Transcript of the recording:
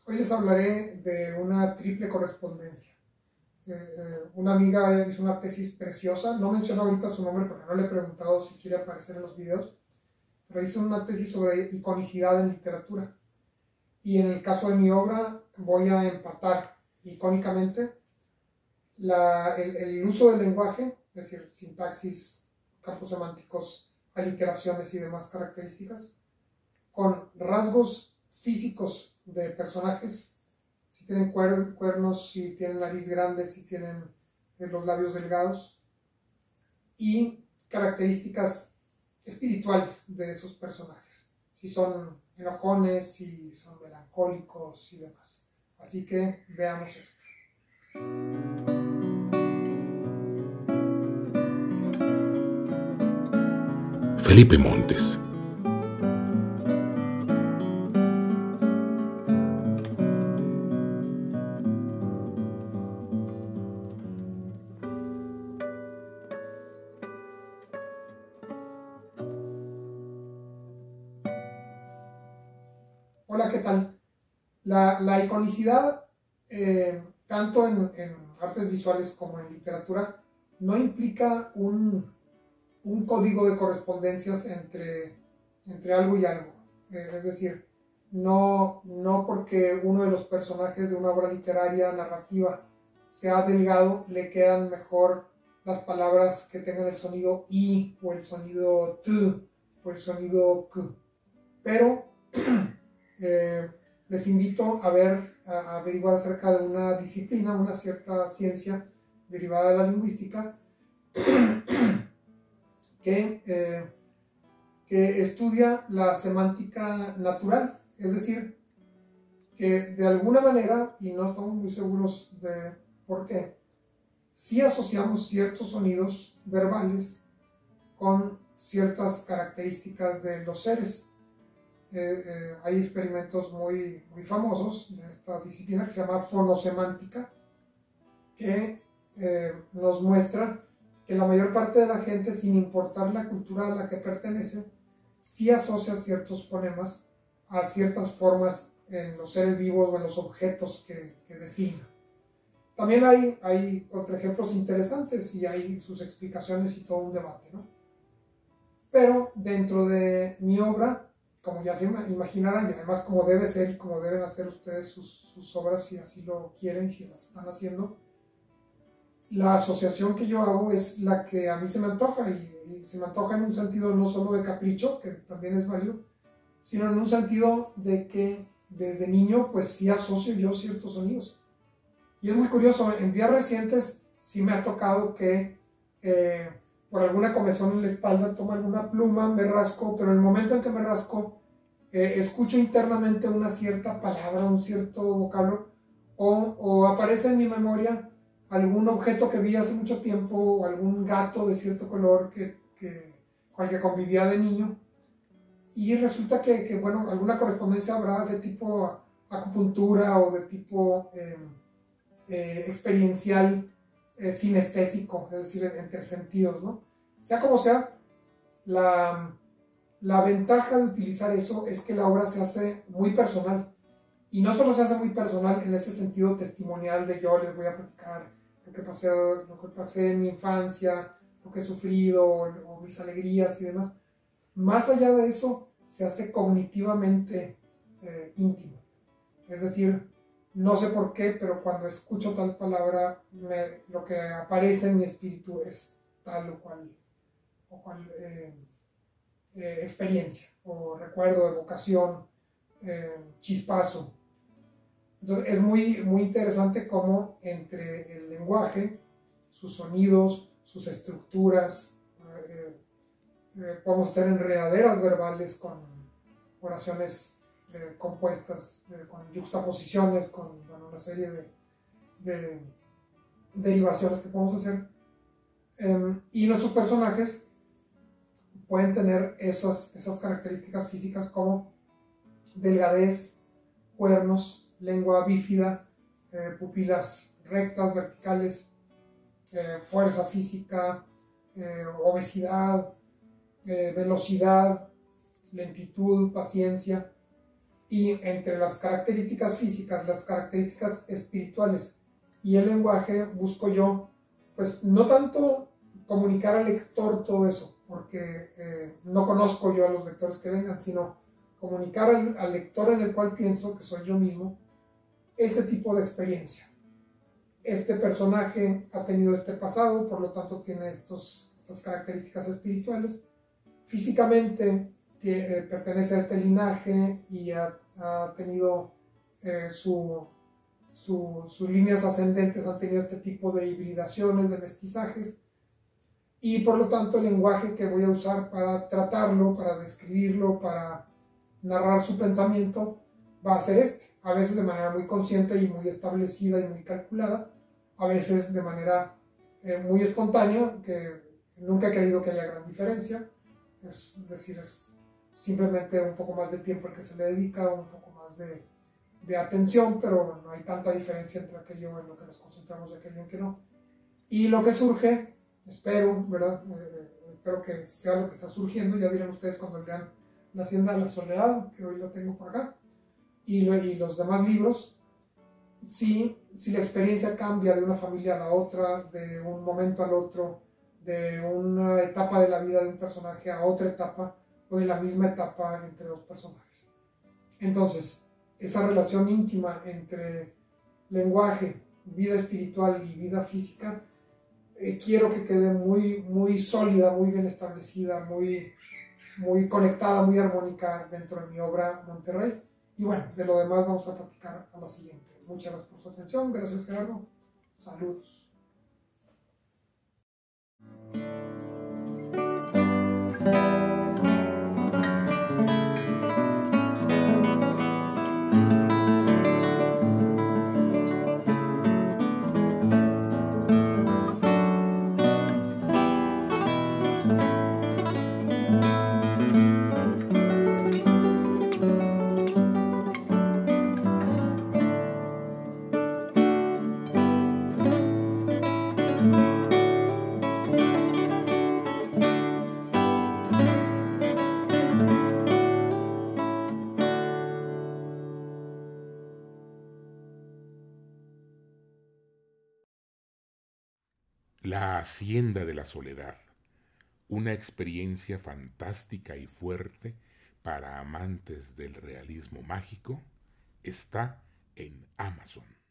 Hoy les hablaré de una triple correspondencia. Una amiga hizo una tesis preciosa, no menciono ahorita su nombre porque no le he preguntado si quiere aparecer en los videos, pero hizo una tesis sobre iconicidad en literatura. Y en el caso de mi obra voy a empatar icónicamente el uso del lenguaje, es decir, sintaxis, campos semánticos, aliteraciones y demás características, con rasgos físicos de personajes, si tienen cuernos, si tienen nariz grande, si tienen los labios delgados, y características espirituales de esos personajes, si son enojones, si son melancólicos y demás. Así que veamos esto. Felipe Montes. Hola, ¿qué tal? La iconicidad, tanto en artes visuales como en literatura, no implica un código de correspondencias entre algo y algo. Es decir, no porque uno de los personajes de una obra literaria, narrativa, sea delgado, le quedan mejor las palabras que tengan el sonido I, o el sonido T, o el sonido K. Pero les invito a averiguar acerca de una disciplina, una cierta ciencia derivada de la lingüística, que estudia la semántica natural, es decir, que de alguna manera, y no estamos muy seguros de por qué, sí asociamos ciertos sonidos verbales con ciertas características de los seres. Hay experimentos muy famosos de esta disciplina que se llama fonosemántica, que nos muestra que la mayor parte de la gente, sin importar la cultura a la que pertenece, sí asocia ciertos fonemas a ciertas formas en los seres vivos o en los objetos que designa. También hay contraejemplos interesantes y hay sus explicaciones y todo un debate, ¿no? Pero dentro de mi obra, como ya se imaginarán, y además como debe ser y como deben hacer ustedes sus obras si así lo quieren y si las están haciendo, la asociación que yo hago es la que a mí se me antoja, y se me antoja en un sentido no solo de capricho, que también es válido, sino en un sentido de que desde niño pues sí asocio yo ciertos sonidos. Y es muy curioso, en días recientes sí me ha tocado que por alguna comezón en la espalda tomo alguna pluma, me rasco, pero en el momento en que me rasco escucho internamente una cierta palabra, un cierto vocablo, o aparece en mi memoria algún objeto que vi hace mucho tiempo, o algún gato de cierto color con el que convivía de niño, y resulta que bueno, alguna correspondencia habrá de tipo acupuntura o de tipo experiencial, sinestésico, es decir, entre sentidos, ¿no? Sea como sea, la ventaja de utilizar eso es que la obra se hace muy personal. Y no solo se hace muy personal en ese sentido testimonial de yo les voy a platicar lo que pasé en mi infancia, lo que he sufrido, o mis alegrías y demás. Más allá de eso, se hace cognitivamente íntimo. Es decir, no sé por qué, pero cuando escucho tal palabra, lo que aparece en mi espíritu es tal o cual experiencia, o recuerdo, evocación, chispazo. Entonces es muy interesante cómo entre el lenguaje, sus sonidos, sus estructuras, podemos hacer enredaderas verbales con oraciones compuestas, con yuxtaposiciones, con una serie de derivaciones que podemos hacer. Y nuestros personajes pueden tener esas características físicas como delgadez, cuernos, lengua bífida, pupilas rectas, verticales, fuerza física, obesidad, velocidad, lentitud, paciencia. Y entre las características físicas, las características espirituales y el lenguaje, busco yo, pues no tanto comunicar al lector todo eso, porque no conozco yo a los lectores que vengan, sino comunicar al lector en el cual pienso, que soy yo mismo, ese tipo de experiencia. Este personaje ha tenido este pasado, por lo tanto tiene estas características espirituales. Físicamente pertenece a este linaje y ha tenido sus líneas ascendentes, han tenido este tipo de hibridaciones, de mestizajes, y por lo tanto el lenguaje que voy a usar para tratarlo, para describirlo, para narrar su pensamiento, va a ser este. A veces de manera muy consciente y muy establecida y muy calculada, a veces de manera muy espontánea, que nunca he creído que haya gran diferencia. Es decir, es simplemente un poco más de tiempo el que se le dedica, un poco más de atención, pero no hay tanta diferencia entre aquello en lo que nos concentramos y aquello en que no. Y lo que surge, espero, ¿verdad? Espero que sea lo que está surgiendo, ya dirán ustedes cuando lean La Hacienda de la Soledad, que hoy lo tengo por acá, y los demás libros. Si la experiencia cambia de una familia a la otra, de un momento al otro, de una etapa de la vida de un personaje a otra etapa, o de la misma etapa entre dos personajes. Entonces, esa relación íntima entre lenguaje, vida espiritual y vida física, quiero que quede muy, muy sólida, muy bien establecida, muy conectada, muy armónica dentro de mi obra Monterrey. Y bueno, de lo demás vamos a platicar a la siguiente. Muchas gracias por su atención. Gracias, Gerardo. Saludos. La Hacienda de la Soledad, una experiencia fantástica y fuerte para amantes del realismo mágico, está en Amazon.